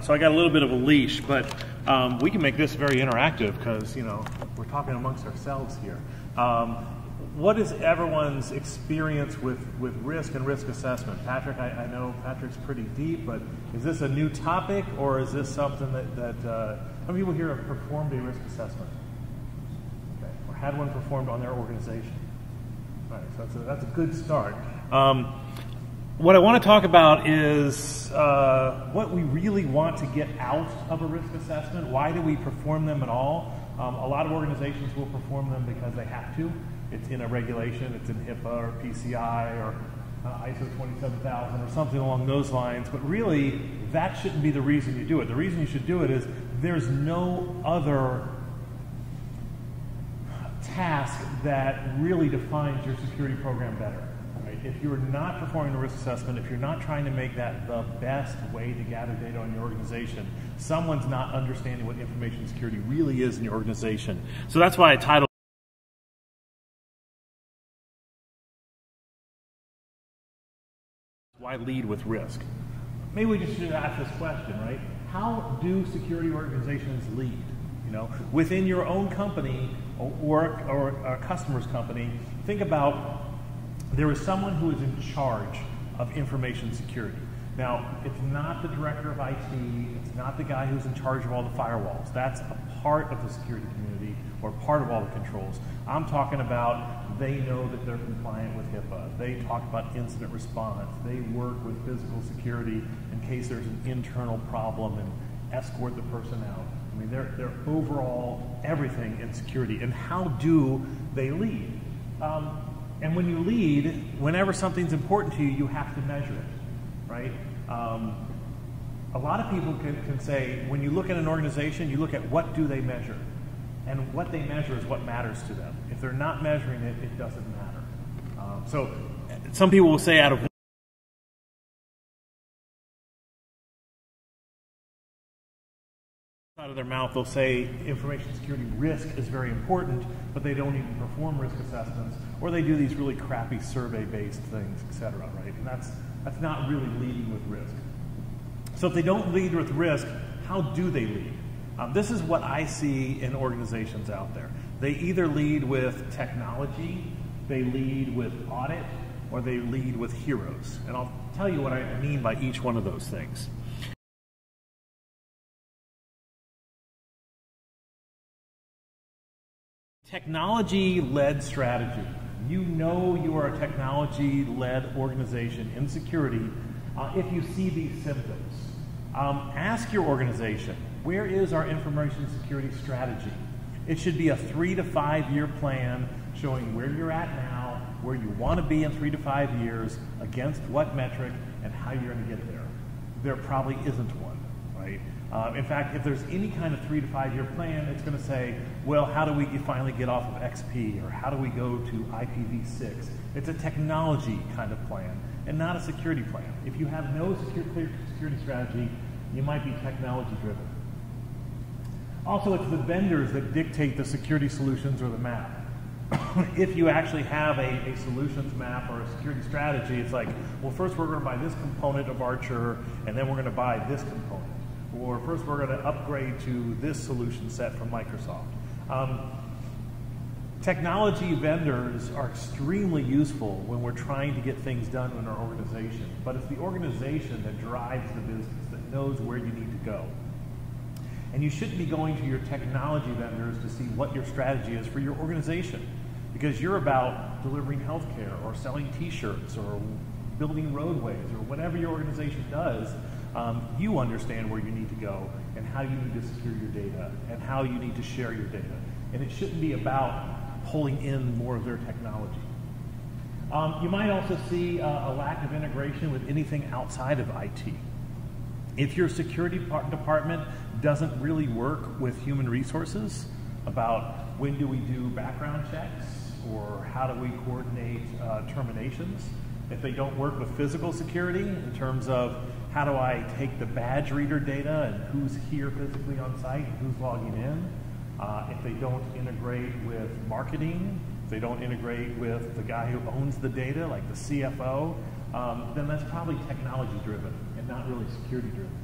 So I got a little bit of a leash, but we can make this very interactive because, you know, we're talking amongst ourselves here. What is everyone's experience with risk and risk assessment? Patrick, I know Patrick's pretty deep, but is this a new topic, or is this something that how many people here have performed a risk assessment? Okay. Or had one performed on their organization? All right, so that's a good start. What I want to talk about is what we really want to get out of a risk assessment. Why do we perform them at all? A lot of organizations will perform them because they have to. It's in a regulation, it's in HIPAA or PCI or ISO 27000 or something along those lines, but really that shouldn't be the reason you do it. The reason you should do it is there's no other task that really defines your security program better. Right? If you're not performing a risk assessment, if you're not trying to make that the best way to gather data on your organization, someone's not understanding what information security really is in your organization. So that's why I titled Why Lead with Risk? Maybe we just should ask this question, right? How do security organizations lead? You know, within your own company or a customer's company, think about there is someone who is in charge of information security. Now, it's not the director of IT, it's not the guy who's in charge of all the firewalls. That's a part of the security community or part of all the controls. I'm talking about they know that they're compliant with HIPAA. They talk about incident response. They work with physical security in case there's an internal problem and escort the person out. I mean, they're overall everything in security. And how do they lead? And when you lead, whenever something's important to you, you have to measure it, right? A lot of people can say, when you look at an organization, you look at what do they measure. And what they measure is what matters to them. If they're not measuring it, it doesn't matter. So some people will say out of their mouth, they'll say information security risk is very important, but they don't even perform risk assessments, or they do these really crappy survey-based things, etc. Right? And that's not really leading with risk. So if they don't lead with risk, how do they lead? This is what I see in organizations out there. They either lead with technology, they lead with audit, or they lead with heroes. And I'll tell you what I mean by each one of those things. Technology-led strategy. You know you are a technology-led organization in security if you see these symptoms. Ask your organization, where is our information security strategy? It should be a 3 to 5 year plan showing where you're at now, where you want to be in 3 to 5 years, against what metric, and how you're going to get there. There probably isn't one, right? In fact, if there's any kind of 3 to 5 year plan, it's going to say, well, how do we finally get off of XP, or how do we go to IPv6? It's a technology kind of plan, and not a security plan. If you have no clear security strategy, you might be technology driven. Also, it's the vendors that dictate the security solutions or the map. If you actually have a solutions map or a security strategy, it's like, well, first we're going to buy this component of Archer, and then we're going to buy this component. Or first we're going to upgrade to this solution set from Microsoft. Technology vendors are extremely useful when we're trying to get things done in our organization, but it's the organization that drives the business, that knows where you need to go. And you shouldn't be going to your technology vendors to see what your strategy is for your organization, because you're about delivering healthcare or selling t-shirts or building roadways or whatever your organization does. You understand where you need to go and how you need to secure your data and how you need to share your data. And it shouldn't be about pulling in more of their technology. You might also see a lack of integration with anything outside of IT. If your security department doesn't really work with human resources about when do we do background checks or how do we coordinate terminations, if they don't work with physical security in terms of how do I take the badge reader data and who's here physically on site and who's logging in, if they don't integrate with marketing, if they don't integrate with the guy who owns the data, like the CFO, then that's probably technology driven and not really security driven.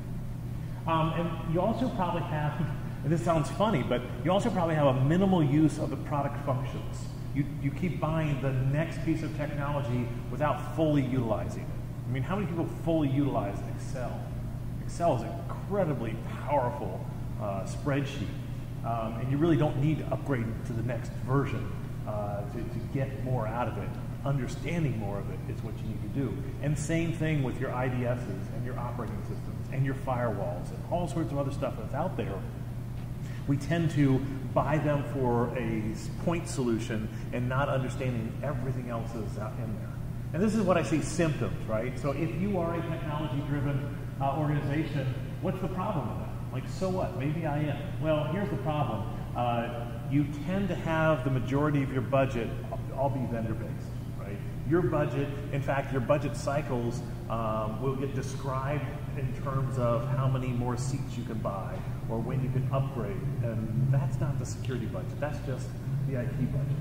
And you also probably have, and this sounds funny, but you also probably have a minimal use of the product functions. You keep buying the next piece of technology without fully utilizing it. I mean, how many people fully utilize Excel? Excel is an incredibly powerful spreadsheet, and you really don't need to upgrade to the next version to get more out of it. Understanding more of it is what you need to do. And same thing with your IDSs and your operating systems and your firewalls and all sorts of other stuff that's out there. We tend to buy them for a point solution and not understanding everything else that's out in there. And this is what I see symptoms, right? So if you are a technology-driven organization, what's the problem with that? Like, so what? Maybe I am. Well, here's the problem. You tend to have the majority of your budget all be vendor-based, right? Your budget, in fact, your budget cycles will get described in terms of how many more seats you can buy or when you can upgrade. And that's not the security budget. That's just the IT budget.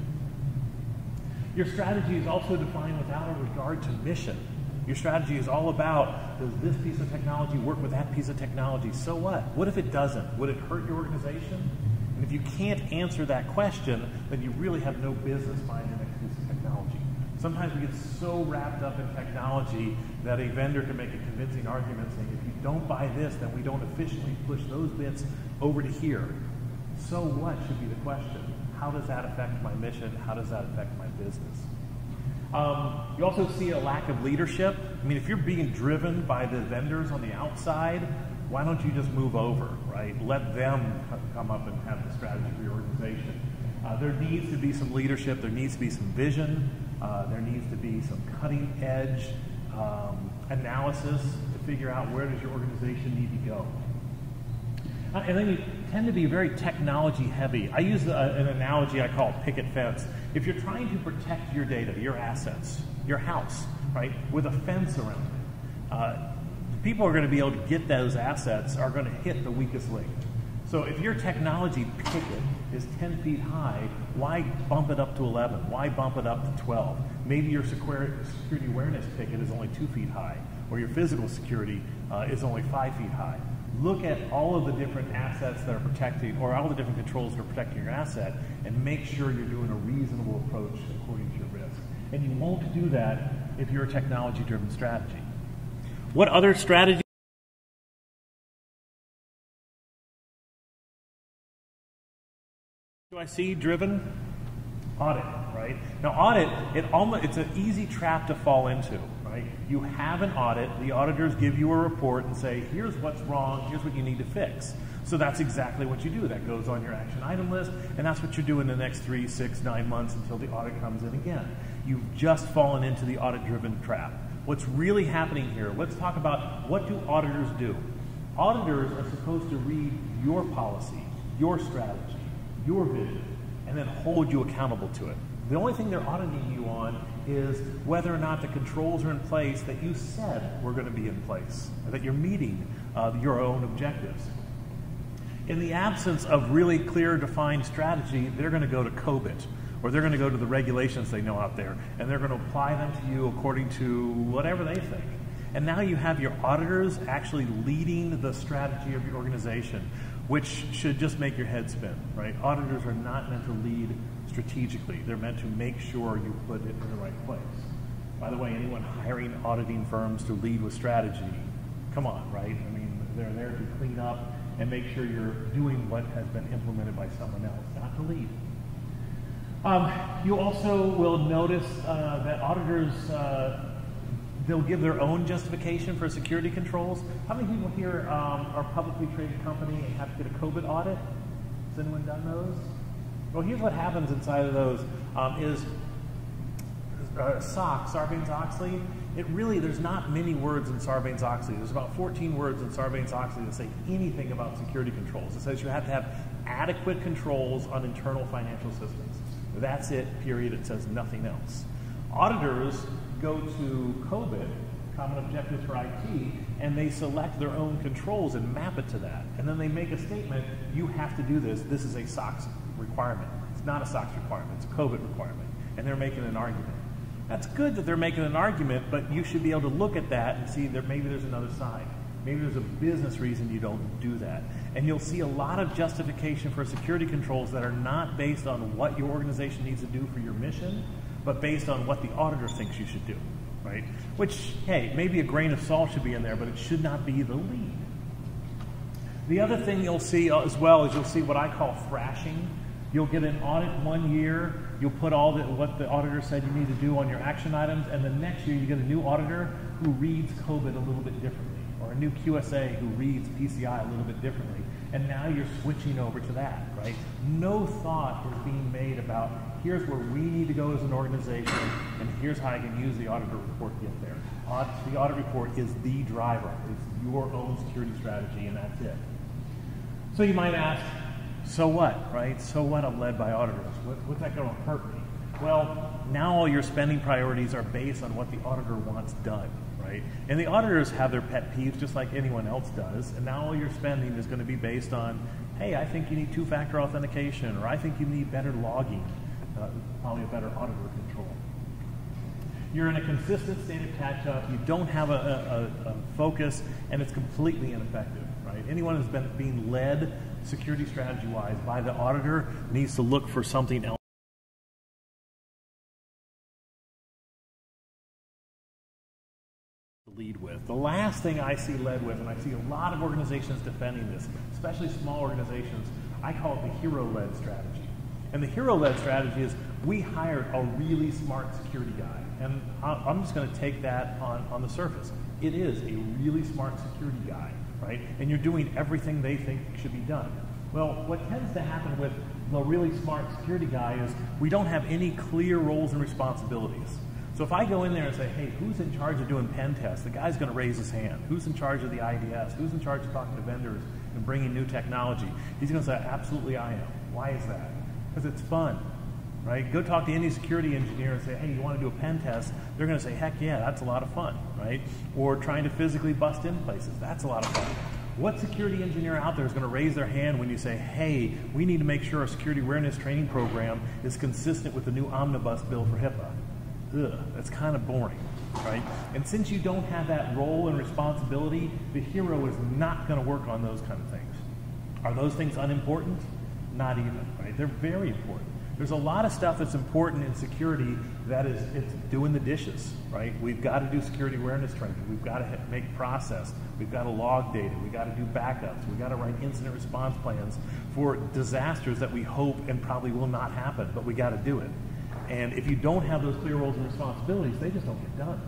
Your strategy is also defined without a regard to mission. Your strategy is all about, does this piece of technology work with that piece of technology? So what? What if it doesn't? Would it hurt your organization? And if you can't answer that question, then you really have no business buying the next piece of technology. Sometimes we get so wrapped up in technology that a vendor can make a convincing argument saying, if you don't buy this, then we don't efficiently push those bits over to here. So what should be the question? How does that affect my mission? How does that affect my business? You also see a lack of leadership. I mean, if you're being driven by the vendors on the outside, why don't you just move over, right? Let them come up and have the strategy for your organization. There needs to be some leadership. There needs to be some vision. There needs to be some cutting edge analysis to figure out where does your organization need to go. And then you tend to be very technology heavy. I use an analogy I call picket fence. If you're trying to protect your data, your assets, your house, right, with a fence around it, the people who are going to be able to get those assets are going to hit the weakest link. So if your technology picket is 10 feet high, why bump it up to 11? Why bump it up to 12? Maybe your security awareness picket is only 2 feet high, or your physical security is only 5 feet high. Look at all of the different assets that are protecting, or all the different controls that are protecting your asset, and make sure you're doing a reasonable approach according to your risk. And you won't do that if you're a technology-driven strategy. What other strategies do I see driven? Audit, right? Now audit, it's an easy trap to fall into, right? You have an audit, the auditors give you a report and say, here's what's wrong, here's what you need to fix. So that's exactly what you do. That goes on your action item list, and that's what you're doing the next 3, 6, 9 months until the audit comes in again. You've just fallen into the audit-driven trap. What's really happening here, let's talk about what do auditors do. Auditors are supposed to read your policy, your strategy, your vision, and then hold you accountable to it. The only thing they're auditing you on is whether or not the controls are in place that you said were going to be in place, or that you're meeting your own objectives. In the absence of really clear, defined strategy, they're going to go to COBIT, or they're going to go to the regulations they know out there, and they're going to apply them to you according to whatever they think. And now you have your auditors actually leading the strategy of your organization, which should just make your head spin, right? Auditors are not meant to lead strategically. They're meant to make sure you put it in the right place. By the way, anyone hiring auditing firms to lead with strategy, come on, right? I mean, they're there to clean up and make sure you're doing what has been implemented by someone else, not to lead. You also will notice that auditors, they'll give their own justification for security controls. How many people here are a publicly traded company and have to get a COVID audit? Has anyone done those? Well, here's what happens inside of those SOX, Sarbanes-Oxley. There's not many words in Sarbanes-Oxley. There's about 14 words in Sarbanes-Oxley that say anything about security controls. It says you have to have adequate controls on internal financial systems. That's it, period. It says nothing else. Auditors go to COBIT, Common Objectives for IT, and they select their own controls and map it to that. And then they make a statement, you have to do this. This is a SOX requirement. It's not a SOX requirement. It's a COBIT requirement. And they're making an argument. That's good that they're making an argument, but you should be able to look at that and see that maybe there's another side. Maybe there's a business reason you don't do that. And you'll see a lot of justification for security controls that are not based on what your organization needs to do for your mission, but based on what the auditor thinks you should do, right? Which, hey, maybe a grain of salt should be in there, but it should not be the lead. The other thing you'll see as well is you'll see what I call thrashing. You'll get an audit 1 year, you'll put what the auditor said you need to do on your action items, and the next year you get a new auditor who reads COVID a little bit differently, or a new QSA who reads PCI a little bit differently, and now you're switching over to that, right? No thought is being made about here's where we need to go as an organization, and here's how I can use the auditor report to get there. The audit report is the driver. It's your own security strategy, and that's it. So you might ask, so what, right? So what I'm led by auditors? What's that going to hurt me? Well, now all your spending priorities are based on what the auditor wants done, right? And the auditors have their pet peeves just like anyone else does, and now all your spending is going to be based on, hey, I think you need two-factor authentication, or I think you need better logging, probably a better auditor control. You're in a consistent state of catch-up, you don't have a focus, and it's completely ineffective, right? Anyone who's been being led security strategy-wise by the auditor needs to look for something else to lead with. The last thing I see led with, and I see a lot of organizations defending this, especially small organizations, I call it the hero-led strategy. And the hero-led strategy is we hired a really smart security guy. And I'm just going to take that on the surface. It is a really smart security guy, right? And you're doing everything they think should be done. Well, what tends to happen with the really smart security guy is we don't have any clear roles and responsibilities. So if I go in there and say, hey, who's in charge of doing pen tests? The guy's going to raise his hand. Who's in charge of the IDS? Who's in charge of talking to vendors and bringing new technology? He's going to say, absolutely I am. Why is that? Because it's fun. Right? Go talk to any security engineer and say, hey, you want to do a pen test? They're going to say, heck yeah, that's a lot of fun, right? Or trying to physically bust in places, that's a lot of fun. What security engineer out there is going to raise their hand when you say, hey, we need to make sure our security awareness training program is consistent with the new omnibus bill for HIPAA? Ugh, that's kind of boring, right? And since you don't have that role and responsibility, the hero is not going to work on those kind of things. Are those things unimportant? Not even, right? They're very important. There's a lot of stuff that's important in security that is, it's doing the dishes, right? We've got to do security awareness training. We've got to make process. We've got to log data. We've got to do backups. We've got to write incident response plans for disasters that we hope and probably will not happen, but we got to do it. And if you don't have those clear roles and responsibilities, they just don't get done.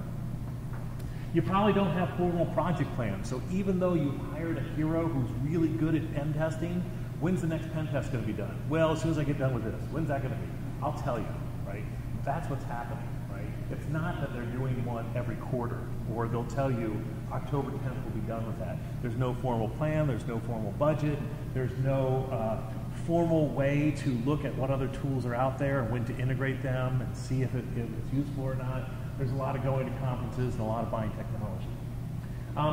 You probably don't have formal project plans. So even though you hired a hero who's really good at pen testing, when's the next pen test going to be done? Well, as soon as I get done with this. When's that going to be? I'll tell you, right? That's what's happening, right? It's not that they're doing one every quarter, or they'll tell you October 10th will be done with that. There's no formal plan, there's no formal budget, there's no formal way to look at what other tools are out there and when to integrate them and see if it's useful or not. There's a lot of going to conferences and a lot of buying technology.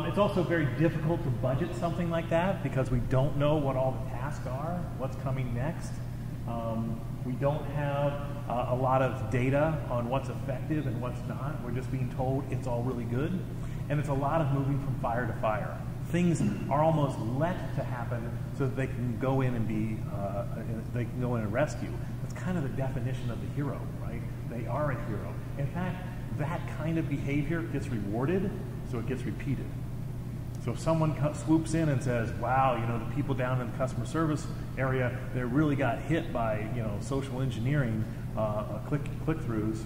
It's also very difficult to budget something like that because we don't know what all the tasks are, what's coming next. We don't have a lot of data on what's effective and what's not. We're just being told it's all really good. And it's a lot of moving from fire to fire. Things are almost let to happen so that they can go in and they can go in and rescue. That's kind of the definition of the hero, right? They are a hero. In fact, that kind of behavior gets rewarded, so it gets repeated. So if someone swoops in and says, wow, you know, the people down in the customer service area, they really got hit by, you know, social engineering click-throughs,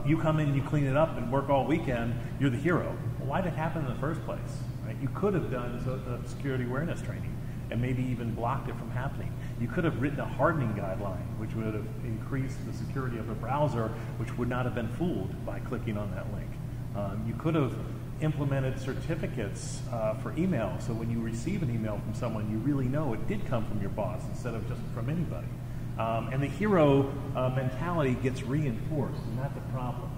you come in and you clean it up and work all weekend, you're the hero. Well, why did it happen in the first place? Right? You could have done security awareness training and maybe even blocked it from happening. You could have written a hardening guideline, which would have increased the security of the browser, which would not have been fooled by clicking on that link. You could have implemented certificates for email, so when you receive an email from someone, you really know it did come from your boss instead of just from anybody. And the hero mentality gets reinforced, and that's a problem.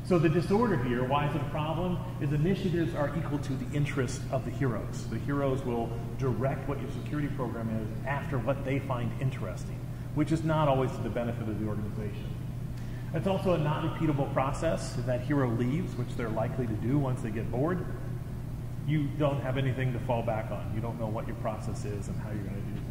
So the disorder here, why is it a problem, is initiatives are equal to the interests of the heroes. The heroes will direct what your security program is after what they find interesting, which is not always to the benefit of the organization. It's also a not repeatable process. If that hero leaves, which they're likely to do once they get bored, you don't have anything to fall back on. You don't know what your process is and how you're going to do things.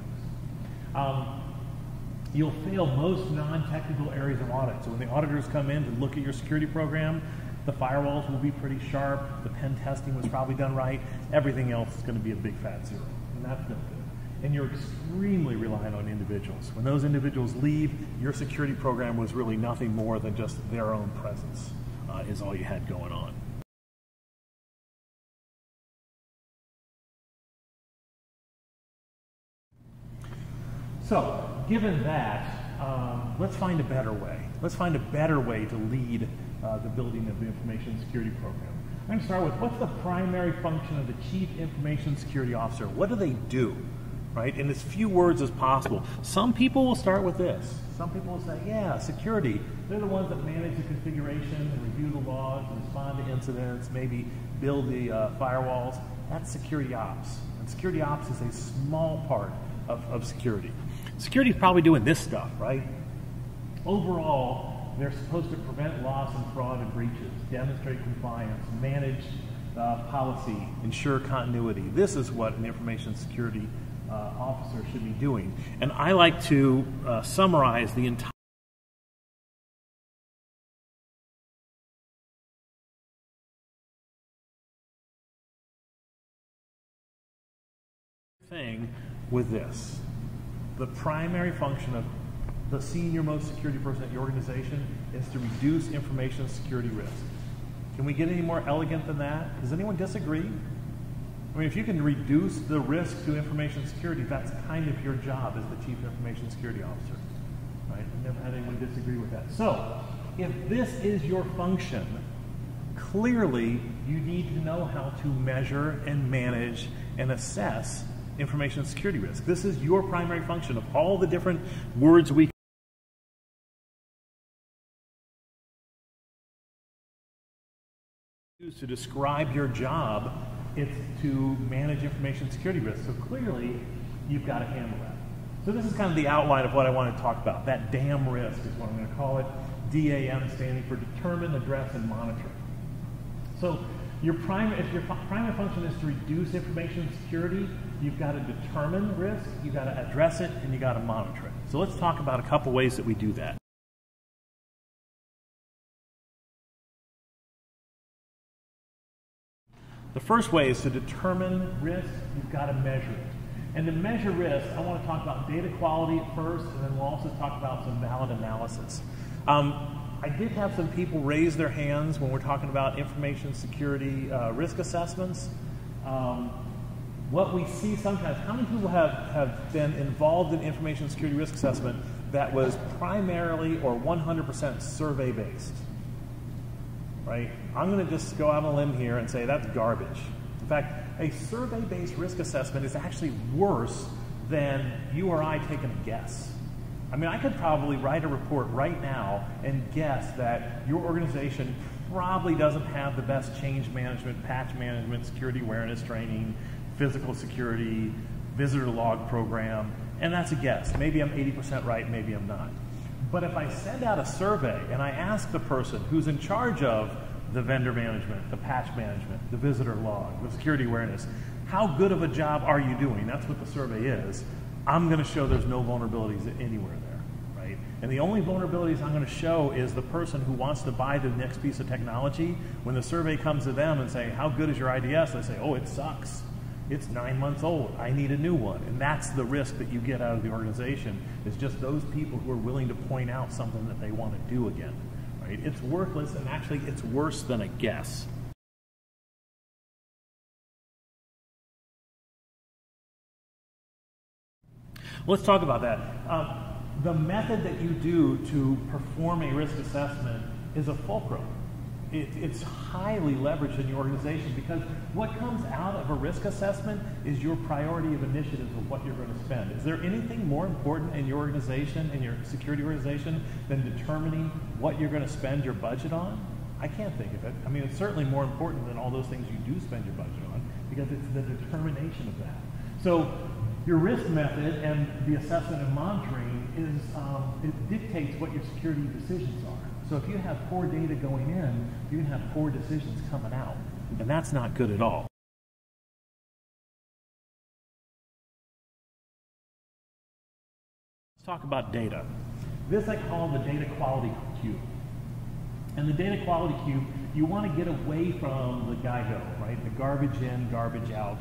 You'll fail most non-technical areas of audit. So when the auditors come in to look at your security program, the firewalls will be pretty sharp, the pen testing was probably done right, everything else is going to be a big fat zero, and that's no good. And you're extremely reliant on individuals. When those individuals leave, your security program was really nothing more than just their own presence is all you had going on. So, given that, let's find a better way. Let's find a better way to lead the building of the information security program. I'm going to start with, what's the primary function of the Chief Information Security Officer? What do they do, right? In as few words as possible. Some people will start with this. Some people will say, yeah, security. They're the ones that manage the configuration and review the logs, and respond to incidents, maybe build the firewalls. That's security ops. And security ops is a small part of security. Security is probably doing this stuff, right? Overall, they're supposed to prevent loss and fraud and breaches, demonstrate compliance, manage policy, ensure continuity. This is what an information security officer should be doing. And I like to summarize the entire thing with this. The primary function of the senior-most security person at your organization is to reduce information security risk. Can we get any more elegant than that? Does anyone disagree? I mean, if you can reduce the risk to information security, that's kind of your job as the Chief Information Security Officer, right? I've never had anyone disagree with that. So, if this is your function, clearly you need to know how to measure and manage and assess information security risk. This is your primary function. Of all the different words we use to describe your job, it's to manage information security risk. So clearly, you've got to handle that. So this is kind of the outline of what I want to talk about. That DAM risk is what I'm going to call it. DAM standing for determine, address, and monitor. So if your primary function is to reduce information security, you've got to determine risk, you've got to address it, and you've got to monitor it. So let's talk about a couple ways that we do that. The first way is to determine risk, you've got to measure it. And to measure risk, I want to talk about data quality at first, and then we'll also talk about some valid analysis. I did have some people raise their hands when we're talking about information security risk assessments. What we see sometimes, how many people have been involved in information security risk assessment that was primarily or 100% survey-based? Right? I'm going to just go out on a limb here and say that's garbage. In fact, a survey-based risk assessment is actually worse than you or I taking a guess. I mean, I could probably write a report right now and guess that your organization probably doesn't have the best change management, patch management, security awareness training, physical security, visitor log program, and that's a guess. Maybe I'm 80% right, maybe I'm not. But if I send out a survey and I ask the person who's in charge of the vendor management, the patch management, the visitor log, the security awareness, how good of a job are you doing? That's what the survey is. I'm going to show there's no vulnerabilities anywhere there, right? And the only vulnerabilities I'm going to show is the person who wants to buy the next piece of technology. When the survey comes to them and say, how good is your IDS? They say, oh, it sucks. It's 9 months old. I need a new one. And that's the risk that you get out of the organization, is just those people who are willing to point out something that they want to do again, right? It's worthless, and actually it's worse than a guess. Let's talk about that. The method that you do to perform a risk assessment is a fulcrum. It's highly leveraged in your organization, because what comes out of a risk assessment is your priority of initiatives of what you're going to spend. Is there anything more important in your organization, in your security organization, than determining what you're going to spend your budget on? I can't think of it. I mean, it's certainly more important than all those things you do spend your budget on, because it's the determination of that. So your risk method and the assessment and monitoring is, it dictates what your security decisions are. So if you have poor data going in, you can have poor decisions coming out, and that's not good at all. Let's talk about data. This I call the data quality cube. And the data quality cube, you want to get away from the GIGO, right? The garbage in, garbage out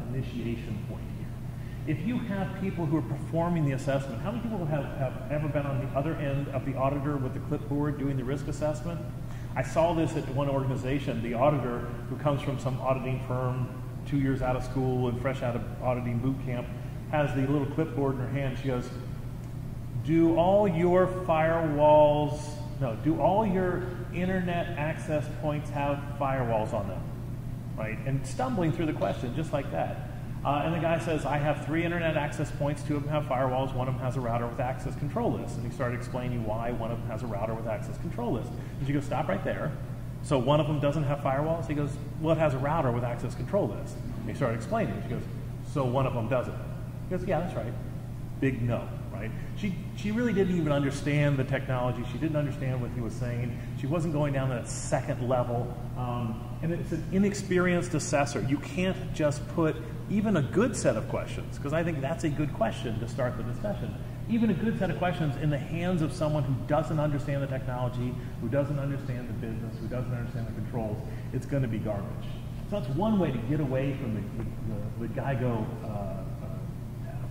initiation point here. If you have people who are performing the assessment, how many people have ever been on the other end of the auditor with the clipboard doing the risk assessment? I saw this at one organization. The auditor, who comes from some auditing firm, 2 years out of school and fresh out of auditing boot camp, has the little clipboard in her hand. She goes, do all your internet access points have firewalls on them, right? And stumbling through the question just like that. And the guy says, I have 3 internet access points, 2 of them have firewalls, 1 of them has a router with access control list. And he started explaining why 1 of them has a router with access control list. And she goes, stop right there. So 1 of them doesn't have firewalls? He goes, well, it has a router with access control list. And he started explaining. She goes, so 1 of them doesn't? He goes, yeah, that's right. Big no, right? She really didn't even understand the technology. She didn't understand what he was saying. She wasn't going down to that second level. And it's an inexperienced assessor. You can't just put even a good set of questions, because I think that's a good question to start the discussion. Even a good set of questions in the hands of someone who doesn't understand the technology, who doesn't understand the business, who doesn't understand the controls, it's going to be garbage. So that's one way to get away from the GIGO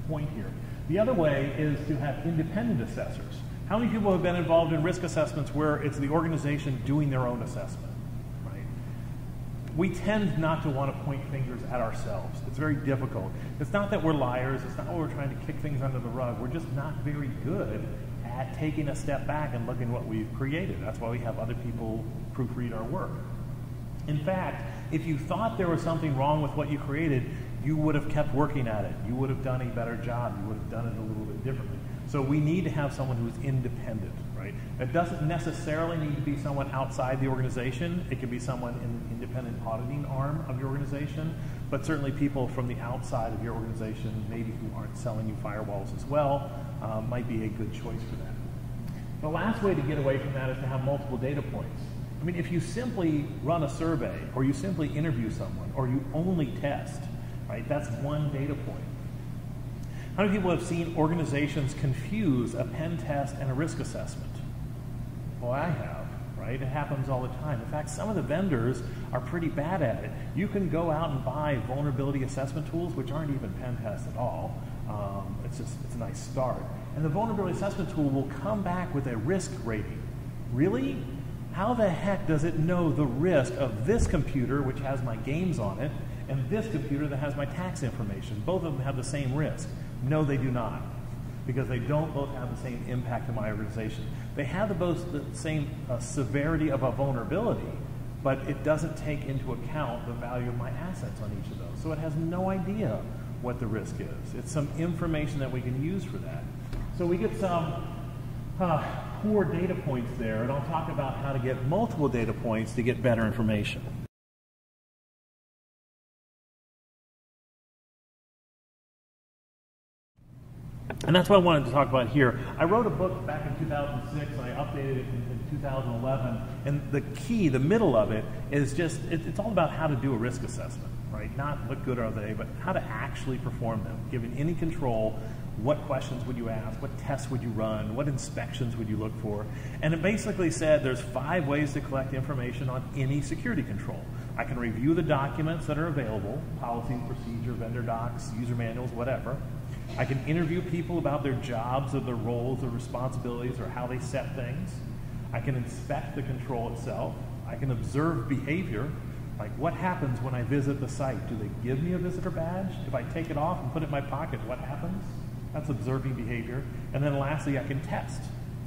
point here. The other way is to have independent assessors. How many people have been involved in risk assessments where it's the organization doing their own assessment, right? We tend not to want to point fingers at ourselves. It's very difficult. It's not that we're liars. It's not that we're trying to kick things under the rug. We're just not very good at taking a step back and looking at what we've created. That's why we have other people proofread our work. In fact, if you thought there was something wrong with what you created, you would have kept working at it. You would have done a better job. You would have done it a little bit differently. So we need to have someone who's independent, right? It doesn't necessarily need to be someone outside the organization. It could be someone in the independent auditing arm of your organization, but certainly people from the outside of your organization, maybe who aren't selling you firewalls as well, might be a good choice for that. The last way to get away from that is to have multiple data points. I mean, if you simply run a survey, or you simply interview someone, or you only test, right? That's one data point. How many people have seen organizations confuse a pen test and a risk assessment? Well, I have, right? It happens all the time. In fact, some of the vendors are pretty bad at it. You can go out and buy vulnerability assessment tools, which aren't even pen tests at all. It's a nice start. And the vulnerability assessment tool will come back with a risk rating. Really? How the heck does it know the risk of this computer, which has my games on it, and this computer that has my tax information? Both of them have the same risk. No, they do not, because they don't both have the same impact in my organization. They have both the same severity of a vulnerability, but it doesn't take into account the value of my assets on each of those. So it has no idea what the risk is. It's some information that we can use for that. So we get some poor data points there, and I'll talk about how to get multiple data points to get better information. And that's what I wanted to talk about here. I wrote a book back in 2006, and I updated it in 2011. And the key, the middle of it, is just, it's all about how to do a risk assessment, right? Not what good are they, but how to actually perform them. Given any control, what questions would you ask? What tests would you run? What inspections would you look for? And it basically said there's 5 ways to collect information on any security control. I can review the documents that are available, policies, procedure, vendor docs, user manuals, whatever. I can interview people about their jobs or their roles or responsibilities or how they set things. I can inspect the control itself. I can observe behavior, like what happens when I visit the site? Do they give me a visitor badge? If I take it off and put it in my pocket, what happens? That's observing behavior. And then lastly, I can test.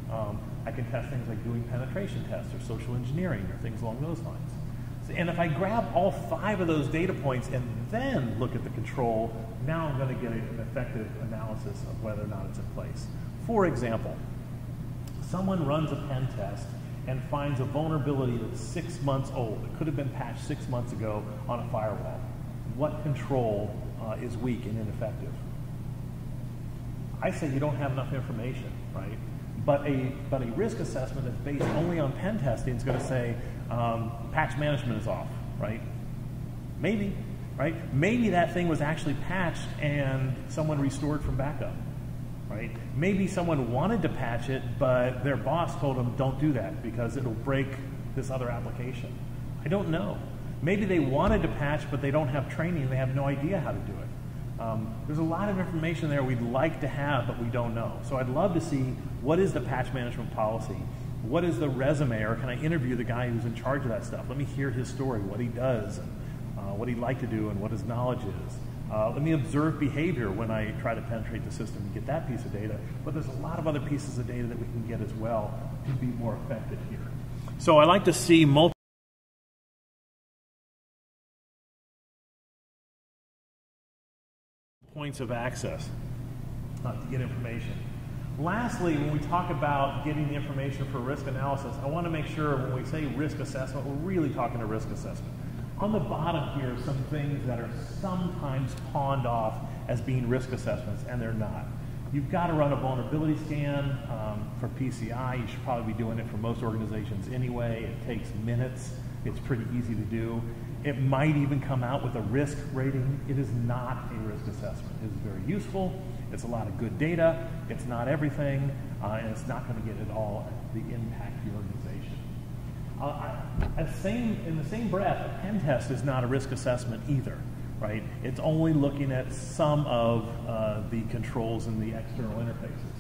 I can test things like doing penetration tests or social engineering or things along those lines. And if I grab all 5 of those data points and then look at the control, now I'm going to get an effective analysis of whether or not it's in place. For example, someone runs a pen test and finds a vulnerability that's 6 months old. It could have been patched 6 months ago on a firewall. What control is weak and ineffective? I say you don't have enough information, right? But a risk assessment that's based only on pen testing is going to say patch management is off, right? Maybe, right? Maybe that thing was actually patched and someone restored from backup. right? Maybe someone wanted to patch it, but their boss told them, don't do that because it'll break this other application. I don't know. Maybe they wanted to patch, but they don't have training. They have no idea how to do it. There's a lot of information there we'd like to have, but we don't know. So I'd love to see, what is the patch management policy? What is the resume, or can I interview the guy who's in charge of that stuff? Let me hear his story, what he does, and what he'd like to do, and what his knowledge is. Let me observe behavior when I try to penetrate the system and get that piece of data. But there's a lot of other pieces of data that we can get as well to be more effective here. So I like to see multiple points of access to get information. Lastly, when we talk about getting the information for risk analysis, I want to make sure when we say risk assessment, we're really talking a risk assessment. On the bottom here are some things that are sometimes pawned off as being risk assessments, and they're not. You've got to run a vulnerability scan for PCI. You should probably be doing it for most organizations anyway. It takes minutes. It's pretty easy to do. It might even come out with a risk rating. It is not a risk assessment. It is very useful. It's a lot of good data. It's not everything, and it's not going to get at all the impact to your organization. In the same breath, a pen test is not a risk assessment either, right? It's only looking at some of the controls in the external interfaces.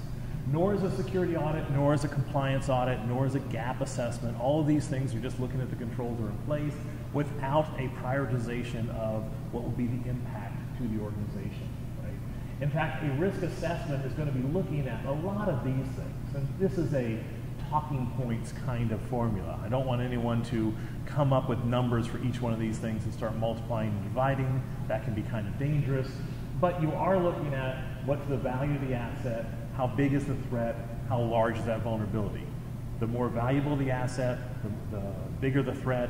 Nor is a security audit, nor is a compliance audit, nor is a gap assessment. All of these things are just looking at the controls that are in place without a prioritization of what will be the impact to the organization, right? In fact, a risk assessment is going to be looking at a lot of these things. And this is a talking points kind of formula. I don't want anyone to come up with numbers for each one of these things and start multiplying and dividing. That can be kind of dangerous. But you are looking at what's the value of the asset, how big is the threat, how large is that vulnerability. The more valuable the asset, the bigger the threat,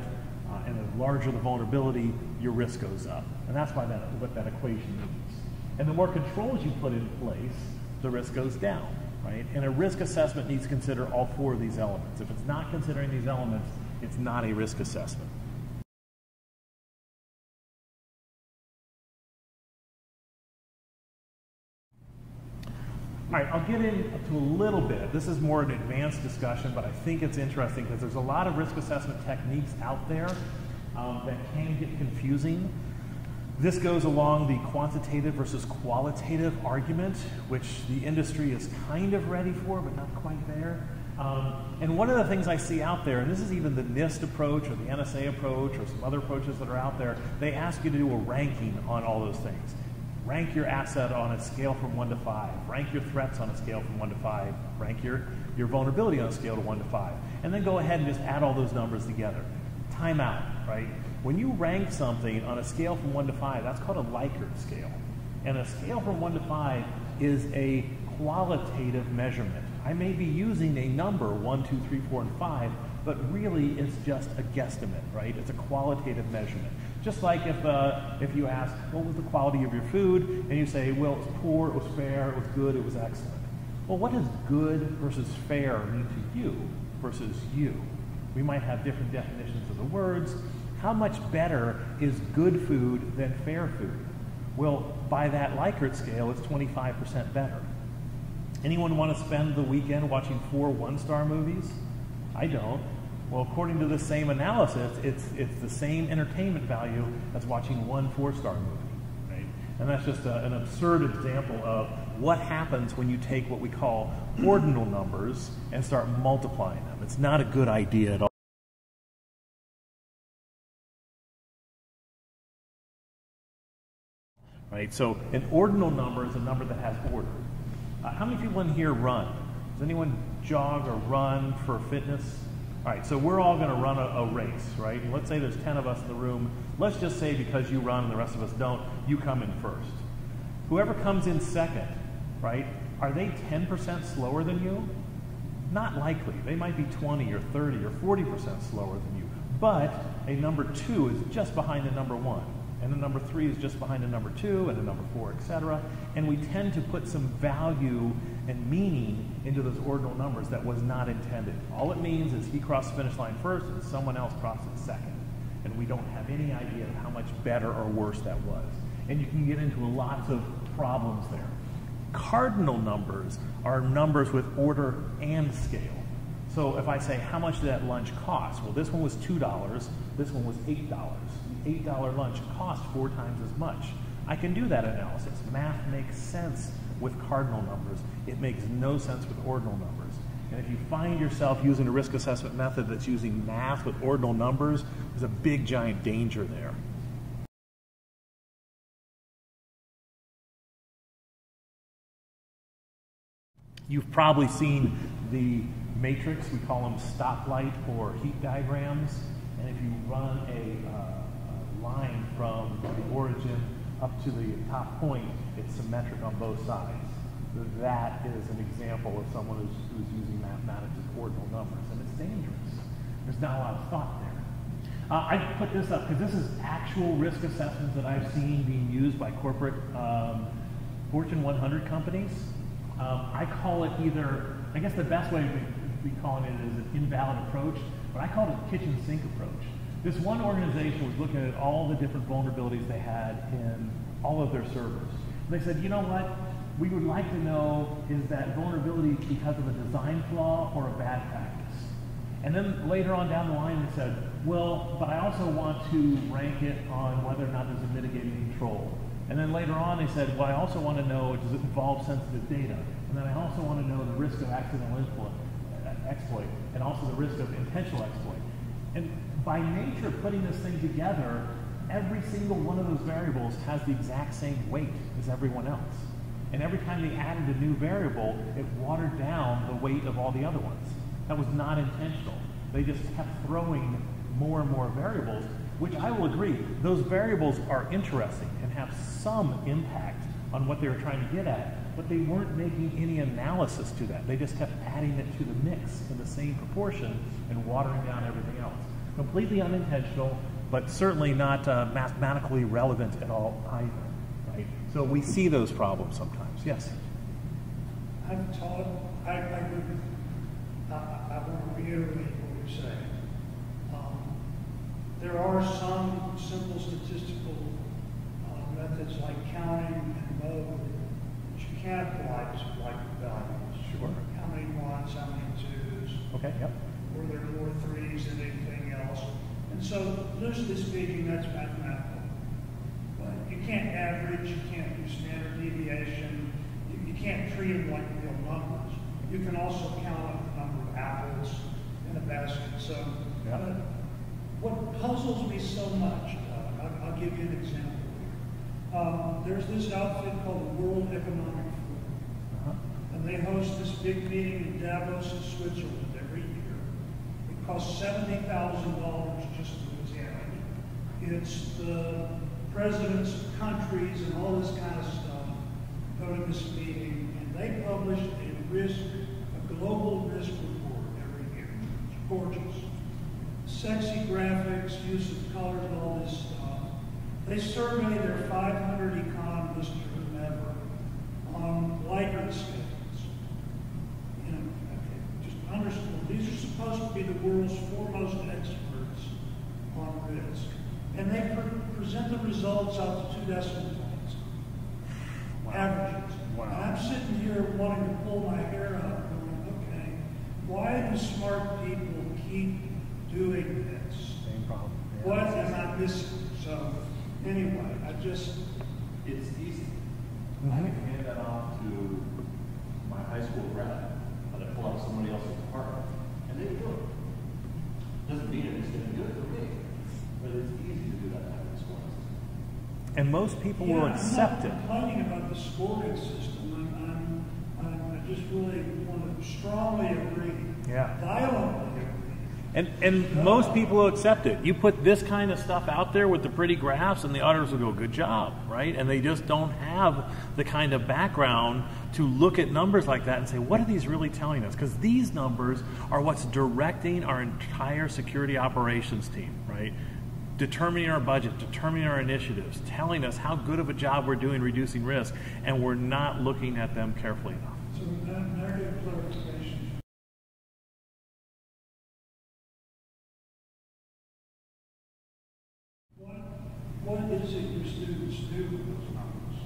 and the larger the vulnerability, your risk goes up. And that's what that equation means. And the more controls you put in place, the risk goes down, right? And a risk assessment needs to consider all four of these elements. If it's not considering these elements, it's not a risk assessment. All right, I'll get into a little bit. This is more an advanced discussion, but I think it's interesting because there's a lot of risk assessment techniques out there that can get confusing. This goes along the quantitative versus qualitative argument, which the industry is kind of ready for, but not quite there. And one of the things I see out there, and this is even the NIST approach or the NSA approach or some other approaches that are out there, they ask you to do a ranking on all those things. Rank your asset on a scale from 1 to 5. Rank your threats on a scale from 1 to 5. Rank your vulnerability on a scale of 1 to 5. And then go ahead and just add all those numbers together. Time out, right? When you rank something on a scale from 1 to 5, that's called a Likert scale. And a scale from 1 to 5 is a qualitative measurement. I may be using a number, 1, 2, 3, 4, and 5, but really it's just a guesstimate, right? It's a qualitative measurement. Just like if you ask, what was the quality of your food? And you say, well, it was poor, it was fair, it was good, it was excellent. Well, what does good versus fair mean to you versus you? We might have different definitions of the words. How much better is good food than fair food? Well, by that Likert scale, it's 25% better. Anyone want to spend the weekend watching 4 one-star movies? I don't. Well, according to the same analysis, it's the same entertainment value as watching 1 4-star movie, right? And that's just an absurd example of what happens when you take what we call ordinal numbers and start multiplying them. It's not a good idea at all. Right? So an ordinal number is a number that has order. How many people in here run? Does anyone jog or run for fitness? All right, so we're all going to run a race, right? And let's say there's 10 of us in the room. Let's just say because you run and the rest of us don't, you come in first. Whoever comes in second, right, are they 10% slower than you? Not likely. They might be 20 or 30 or 40% slower than you. But a number 2 is just behind a number 1. And a number 3 is just behind a number 2 and a number 4, etc. And we tend to put some value and meaning into those ordinal numbers that was not intended. All it means is he crossed the finish line first and someone else crossed it second. And we don't have any idea of how much better or worse that was. And you can get into lots of problems there. Cardinal numbers are numbers with order and scale. So if I say, how much did that lunch cost? Well, this one was $2, this one was $8. The $8 lunch cost 4 times as much. I can do that analysis. Math makes sense with cardinal numbers. It makes no sense with ordinal numbers. And if you find yourself using a risk assessment method that's using math with ordinal numbers, there's a big, giant danger there. You've probably seen the matrix. We call them stoplight or heat diagrams. And if you run a line from the origin up to the top point, it's symmetric on both sides. That is an example of someone who's using mathematics as ordinal numbers, and it's dangerous. There's not a lot of thought there. I put this up because this is actual risk assessments that I've seen being used by corporate Fortune 100 companies. I call it either, I guess the best way to be calling it is an invalid approach, but I call it a kitchen sink approach. This one organization was looking at all the different vulnerabilities they had in all of their servers. They said, you know what? We would like to know, is that vulnerability because of a design flaw or a bad practice? And then later on down the line they said, well, but I also want to rank it on whether or not there's a mitigating control. And then later on they said, well, I also want to know, does it involve sensitive data? And then I also want to know the risk of accidental exploit, and also the risk of intentional exploit. And by nature of putting this thing together, every single one of those variables has the exact same weight as everyone else. And every time they added a new variable, it watered down the weight of all the other ones. That was not intentional. They just kept throwing more and more variables, which I will agree, those variables are interesting and have some impact on what they were trying to get at, but they weren't making any analysis to that. They just kept adding it to the mix in the same proportion and watering down everything else. Completely unintentional, but certainly not mathematically relevant at all either. So we see those problems sometimes. Yes? I've taught, I want to reiterate what you're saying. There are some simple statistical methods like counting and mode that you can apply to like values. Sure. How many ones, how many twos. Okay, yep. Were there more threes than anything else? And so, loosely speaking, that's mathematical. You can't average, you can't do standard deviation, you can't treat them like real numbers. You can also count up the number of apples in a basket. So, what puzzles me so much, I'll give you an example here. There's this outfit called the World Economic Forum, and they host this big meeting in Davos, in Switzerland every year. It costs $70,000 just to attend. It's the presidents of countries and all this kind of stuff go to this meeting, and they publish a global risk report every year. It's gorgeous. Sexy graphics, use of colors, and all this stuff. They survey their 500 economists or whomever on Likert scales. You know, just understand, these are supposed to be the world's foremost experts on risk. And they present the results out to 2 decimal points. Wow. Averages. Wow. And I'm sitting here wanting to pull my hair out, going, okay, why do smart people keep doing this? Same problem. Yeah. What am I missing? So, anyway, It's easy. I can hand that off to my high school grad, or I pull out somebody else's department, and they do it. Doesn't mean it's going to do it for me, but it's easy to do that type of scoring system. And most people will accept it. I'm not complaining about the scoring system. I just really want to strongly agree. Yeah. Violently agree. And most people will accept it. You put this kind of stuff out there with the pretty graphs, and the auditors will go, good job, right? And they just don't have the kind of background to look at numbers like that and say, what are these really telling us? Because these numbers are what's directing our entire security operations team, right? Determining our budget, determining our initiatives, telling us how good of a job we're doing reducing risk, and we're not looking at them carefully enough. So narrative clarification. What is it your students do with those numbers?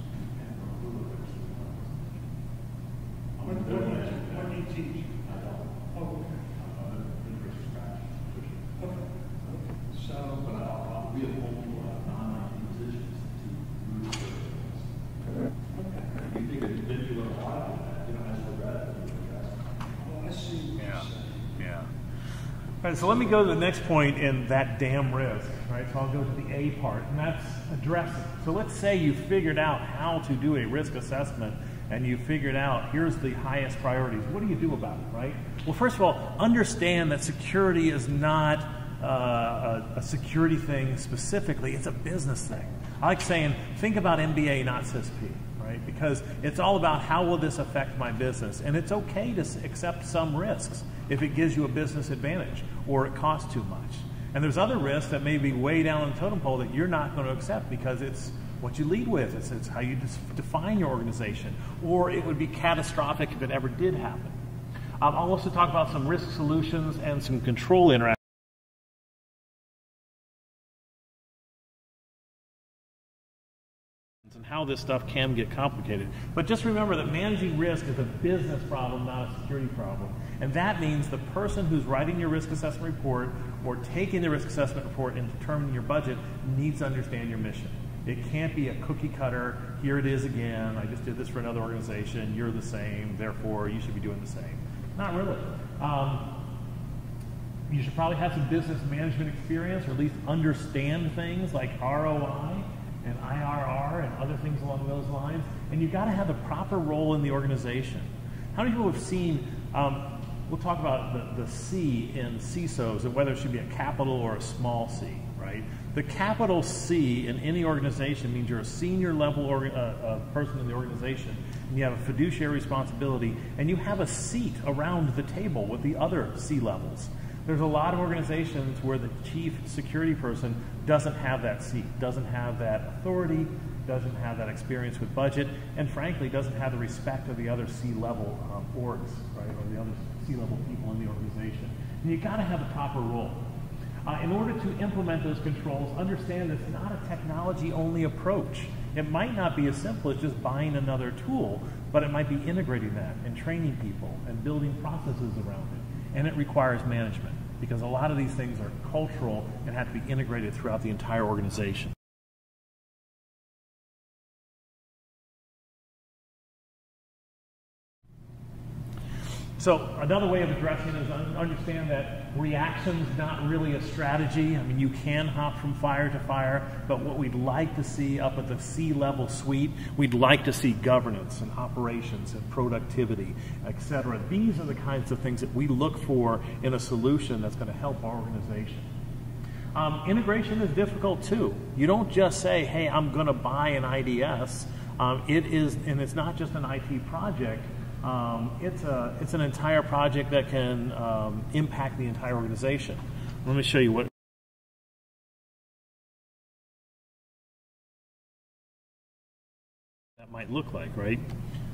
teach? I don't. Oh, okay. I'm in risk strategy. Okay. So, But we have multiple non-IT positions to move things. You think that then you learn a lot of that, you don't have to regret it. I see what you're saying. Yeah. All right, so let me go to the next point in that damn risk, right? So I'll go to the A part, and that's addressing. So let's say you figured out how to do a risk assessment, and you figured out here's the highest priorities. What do you do about it, right? Well, first of all, understand that security is not a security thing specifically. It's a business thing. I like saying, think about MBA, not CISP. Right? Because it's all about how will this affect my business, and it's okay to accept some risks if it gives you a business advantage or it costs too much. And there's other risks that may be way down the totem pole that you're not going to accept because it's what you lead with. It's how you define your organization, or it would be catastrophic if it ever did happen. I'll also talk about some risk solutions and some control interactions. And how this stuff can get complicated. But just remember that managing risk is a business problem, not a security problem. And that means the person who's writing your risk assessment report or taking the risk assessment report and determining your budget needs to understand your mission. It can't be a cookie cutter, here it is again, I just did this for another organization, you're the same, therefore you should be doing the same. Not really. You should probably have some business management experience, or at least understand things like ROI and IRR and other things along those lines. And you've got to have the proper role in the organization. How many people have seen, we'll talk about the C in CISOs, and whether it should be a capital or a small c, right? The capital C in any organization means you're a senior level person in the organization, and you have a fiduciary responsibility, and you have a seat around the table with the other C levels. There's a lot of organizations where the chief security person doesn't have that seat, doesn't have that authority, doesn't have that experience with budget, and frankly doesn't have the respect of the other C-level orgs, right, or the other C-level people in the organization. And you've got to have a proper role. In order to implement those controls, understand it's not a technology-only approach. It might not be as simple as just buying another tool, but it might be integrating that and training people and building processes around it. And it requires management, because a lot of these things are cultural and have to be integrated throughout the entire organization. So another way of addressing it is understand that reaction's not really a strategy. I mean, you can hop from fire to fire, but what we'd like to see up at the C-level suite, we'd like to see governance and operations and productivity, etc. These are the kinds of things that we look for in a solution that's going to help our organization. Integration is difficult too. You don't just say, hey, I'm going to buy an IDS. And it's not just an IT project. It's an entire project that can impact the entire organization. Let me show you what that might look like, right?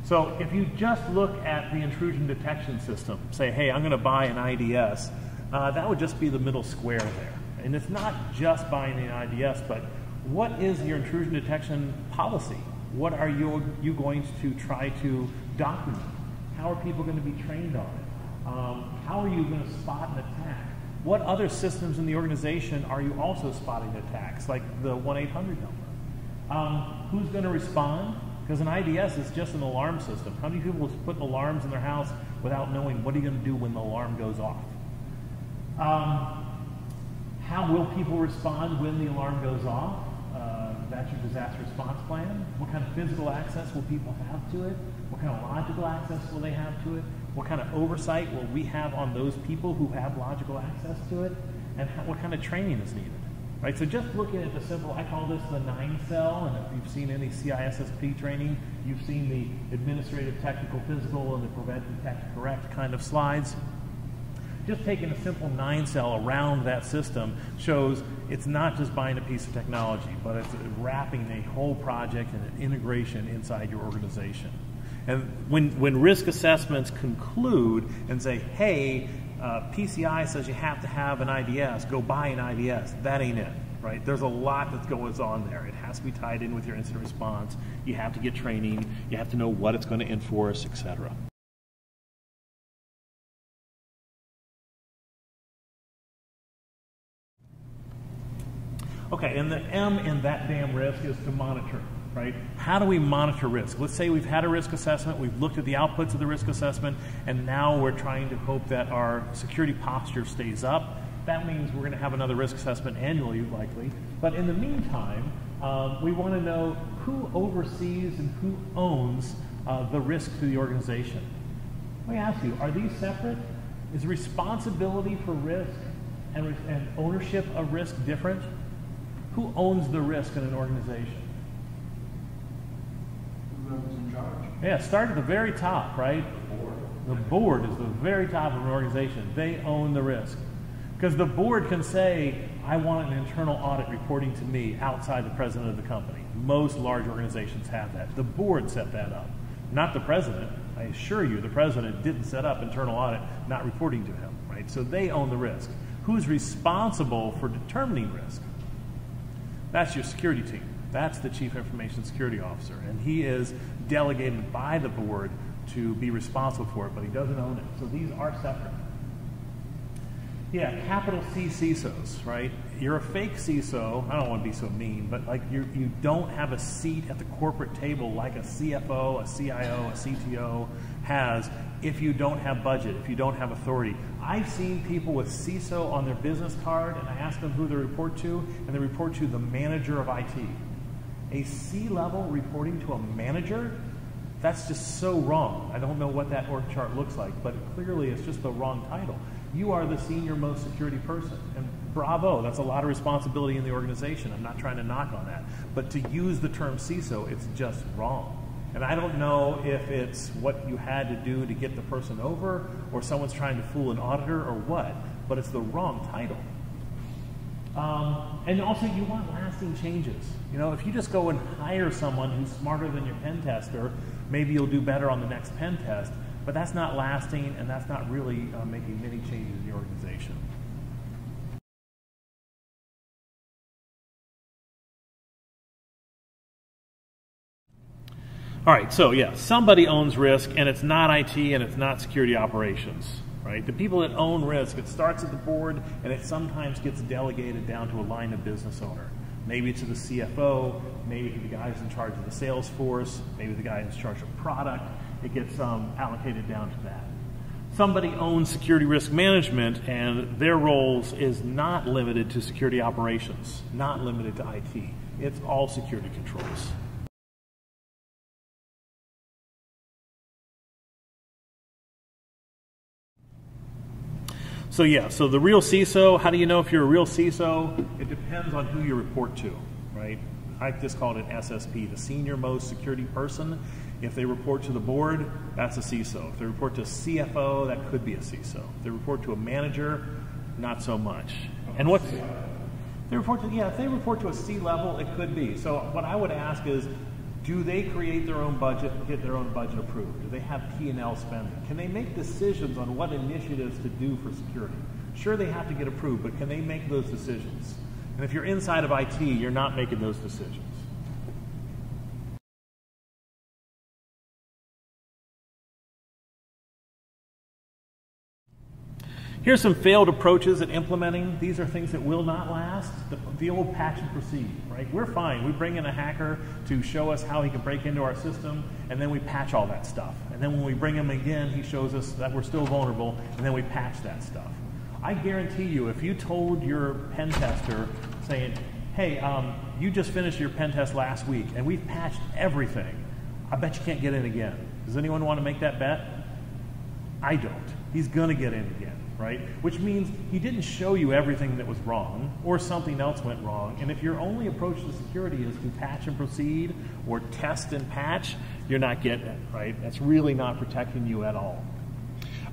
So if you just look at the intrusion detection system, say, hey, I'm going to buy an IDS, that would just be the middle square there. And it's not just buying an IDS, but what is your intrusion detection policy? What are you going to try to document? How are people going to be trained on it? How are you going to spot an attack? What other systems in the organization are you also spotting attacks, like the 1-800 number? Who's going to respond? Because an IDS is just an alarm system. How many people put alarms in their house without knowing what are you going to do when the alarm goes off? How will people respond when the alarm goes off? That's your disaster response plan. What kind of physical access will people have to it? What kind of logical access will they have to it? What kind of oversight will we have on those people who have logical access to it? And what kind of training is needed? Right, so just looking at the simple, I call this the 9-cell, and if you've seen any CISSP training, you've seen the administrative, technical, physical, and the prevent, detect, correct kind of slides. Just taking a simple 9-cell around that system shows it's not just buying a piece of technology, but it's wrapping a whole project and an integration inside your organization. And when risk assessments conclude and say, hey, PCI says you have to have an IDS, go buy an IDS, that ain't it, right? There's a lot that goes on there. It has to be tied in with your incident response. You have to get training. You have to know what it's going to enforce, etc. Okay, and the M in that damn risk is to monitor, right? How do we monitor risk? Let's say we've had a risk assessment, we've looked at the outputs of the risk assessment, and now we're trying to hope that our security posture stays up. That means we're going to have another risk assessment annually, likely. But in the meantime, we want to know who oversees and who owns the risk to the organization. Let me ask you, are these separate? Is responsibility for risk and ownership of risk different? Who owns the risk in an organization? Whoever's in charge. Yeah, start at the very top, right? The board. The board is the very top of an organization. They own the risk. Because the board can say, I want an internal audit reporting to me outside the president of the company. Most large organizations have that. The board set that up, not the president. I assure you, the president didn't set up internal audit not reporting to him, right? So they own the risk. Who's responsible for determining risk? That's your security team. That's the Chief Information Security Officer, and he is delegated by the board to be responsible for it, but he doesn't own it. So these are separate. Yeah, capital C CISOs, right? You're a fake CISO. I don't want to be so mean, but like you don't have a seat at the corporate table like a CFO, a CIO, a CTO has if you don't have budget, if you don't have authority. I've seen people with CISO on their business card, and I ask them who they report to, and they report to the manager of IT. A C-level reporting to a manager? That's just so wrong. I don't know what that org chart looks like, but clearly it's just the wrong title. You are the senior most security person, and bravo, that's a lot of responsibility in the organization. I'm not trying to knock on that. But to use the term CISO, it's just wrong. And I don't know if it's what you had to do to get the person over, or someone's trying to fool an auditor, or what, but it's the wrong title. And also, you want lasting changes. You know, if you just go and hire someone who's smarter than your pen tester, maybe you'll do better on the next pen test, but that's not lasting, and that's not really making many changes in the organization. All right, so yeah, somebody owns risk, and it's not IT, and it's not security operations, right? The people that own risk, it starts at the board, and it sometimes gets delegated down to a line of business owner. Maybe to the CFO, maybe to the guy who's in charge of the sales force, maybe the guy who's in charge of product. It gets allocated down to that. Somebody owns security risk management, and their roles is not limited to security operations, not limited to IT. It's all security controls. So yeah, so the real CISO, how do you know if you're a real CISO? It depends on who you report to, right? I just called it SSP, the senior most security person. If they report to the board, that's a CISO. If they report to a CFO, that could be a CISO. If they report to a manager, not so much. And what they report to, yeah, if they report to a C-level, it could be. So what I would ask is, do they create their own budget and get their own budget approved? Do they have P&L spending? Can they make decisions on what initiatives to do for security? Sure, they have to get approved, but can they make those decisions? And if you're inside of IT, you're not making those decisions. Here's some failed approaches at implementing. These are things that will not last. The old patch and proceed, right? We're fine. We bring in a hacker to show us how he can break into our system, and then we patch all that stuff. And then when we bring him again, he shows us that we're still vulnerable, and then we patch that stuff. I guarantee you, if you told your pen tester saying, hey, you just finished your pen test last week, and we've patched everything, I bet you can't get in again. Does anyone want to make that bet? I don't. He's going to get in again. Right? Which means he didn't show you everything that was wrong, or something else went wrong. And if your only approach to security is to patch and proceed, or test and patch, you're not getting it, right? That's really not protecting you at all.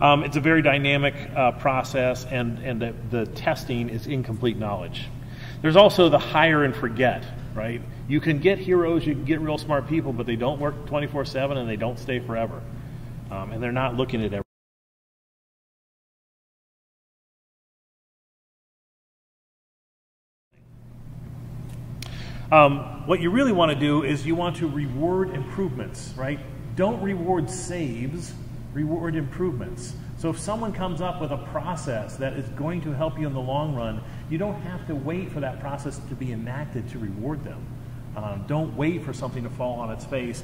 It's a very dynamic process, and the testing is incomplete knowledge. There's also the hire and forget, right? You can get heroes, you can get real smart people, but they don't work 24/7 and they don't stay forever. And they're not looking at everything. What you really want to do is you want to reward improvements, right? Don't reward saves, reward improvements. So if someone comes up with a process that is going to help you in the long run, you don't have to wait for that process to be enacted to reward them. Don't wait for something to fall on its face,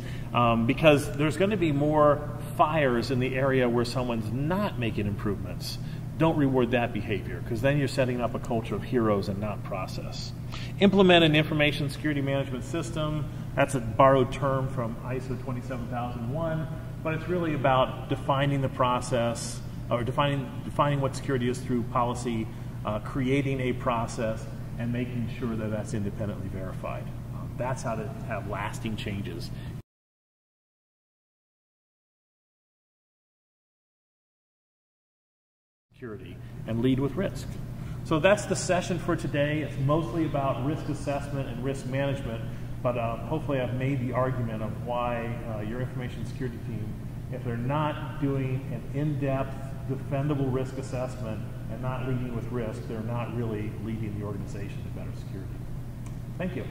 because there's going to be more fires in the area where someone's not making improvements. Don't reward that behavior, because then you're setting up a culture of heroes and not process. Implement an information security management system. That's a borrowed term from ISO 27001, but it's really about defining the process, or defining what security is through policy, creating a process, and making sure that that's independently verified. That's how to have lasting changes. Security and lead with risk. So that's the session for today. It's mostly about risk assessment and risk management, but hopefully I've made the argument of why your information security team, if they're not doing an in-depth, defendable risk assessment and not leading with risk, they're not really leading the organization to better security. Thank you.